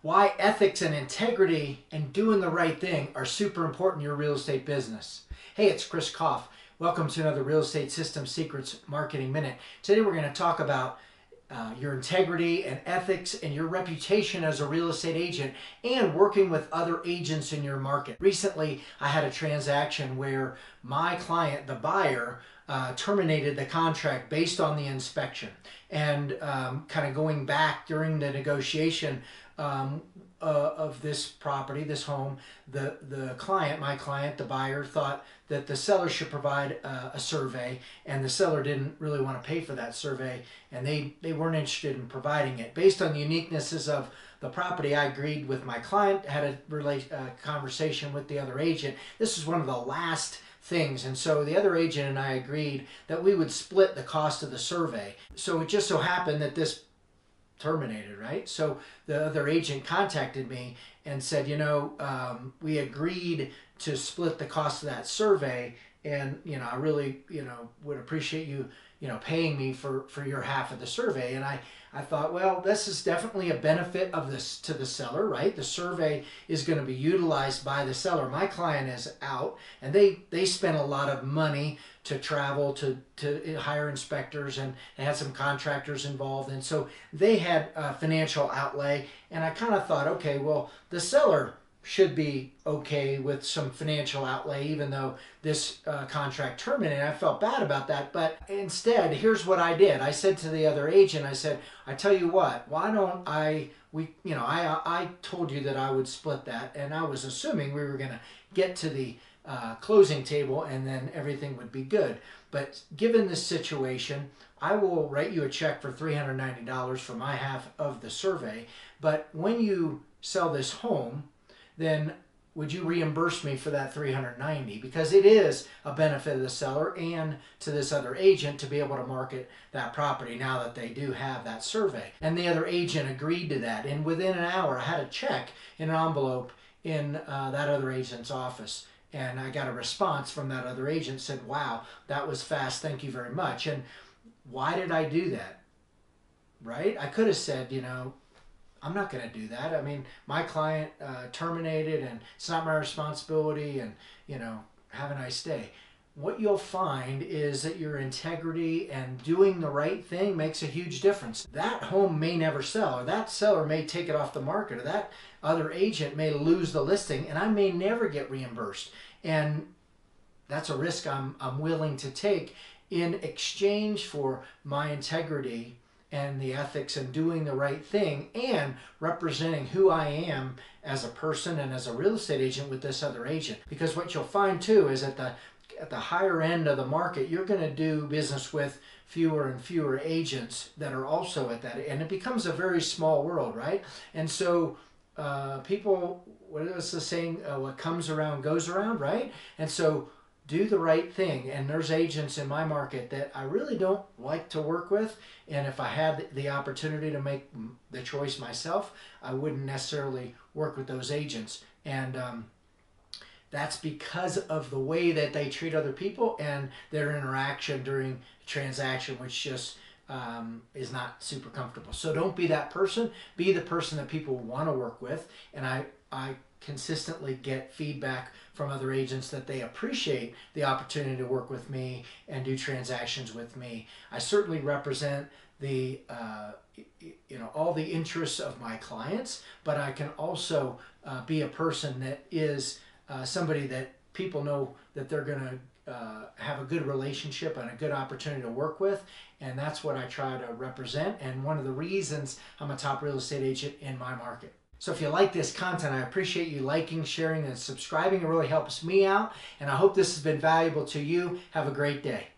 Why ethics and integrity and doing the right thing are super important in your real estate business. Hey, it's Chris Kopf. Welcome to another Real Estate System Secrets Marketing Minute. Today we're going to talk about your integrity and ethics and your reputation as a real estate agent and working with other agents in your market. Recently, I had a transaction where my client, the buyer, terminated the contract based on the inspection. And kind of going back during the negotiation of this property, this home, the client, my client, the buyer, thought that the seller should provide a survey, and the seller didn't really want to pay for that survey, and they weren't interested in providing it. Based on the uniquenesses of the property, I agreed with my client, had a conversation with the other agent. This is one of the last things, and so the other agent and I agreed that we would split the cost of the survey. So it just so happened that this terminated, right? So the other agent contacted me and said, we agreed to split the cost of that survey, and I really would appreciate you paying me for your half of the survey. And I thought, well, this is definitely a benefit of this to the seller, right? The survey is going to be utilized by the seller. My client is out, and they spent a lot of money to travel, to hire inspectors, and they had some contractors involved, and so they had a financial outlay. And I kind of thought, okay, well, the seller should be okay with some financial outlay, even though this contract terminated. I felt bad about that, but instead, here's what I did. I said to the other agent, I said, I tell you what, why don't I told you that I would split that, and I was assuming we were going to get to the closing table and then everything would be good. But given this situation, I will write you a check for $390 for my half of the survey. But when you sell this home, then would you reimburse me for that $390? Because it is a benefit of the seller and to this other agent to be able to market that property now that they do have that survey. And the other agent agreed to that. And within an hour, I had a check in an envelope in that other agent's office. And I got a response from that other agent, said, wow, that was fast, thank you very much. And why did I do that? Right? I could have said, I'm not going to do that. I mean, my client terminated, and it's not my responsibility, and, have a nice day. What you'll find is that your integrity and doing the right thing makes a huge difference. That home may never sell, or that seller may take it off the market, or that other agent may lose the listing, and I may never get reimbursed. And that's a risk I'm willing to take in exchange for my integrity and the ethics and doing the right thing and representing who I am as a person and as a real estate agent with this other agent. Because what you'll find too is at the higher end of the market, you're going to do business with fewer and fewer agents that are also at that, and it becomes a very small world, right? And so people, what is the saying? What comes around goes around, right? And so do the right thing. And there's agents in my market that I really don't like to work with, and if I had the opportunity to make the choice myself, I wouldn't necessarily work with those agents. And that's because of the way that they treat other people and their interaction during a transaction, which just is not super comfortable. So don't be that person. Be the person that people want to work with. And I consistently get feedback from other agents that they appreciate the opportunity to work with me and do transactions with me. I certainly represent the all the interests of my clients, but I can also be a person that is somebody that people know that they're going to have a good relationship and a good opportunity to work with, and that's what I try to represent, and one of the reasons I'm a top real estate agent in my market. So if you like this content, I appreciate you liking, sharing, and subscribing. It really helps me out, and I hope this has been valuable to you. Have a great day.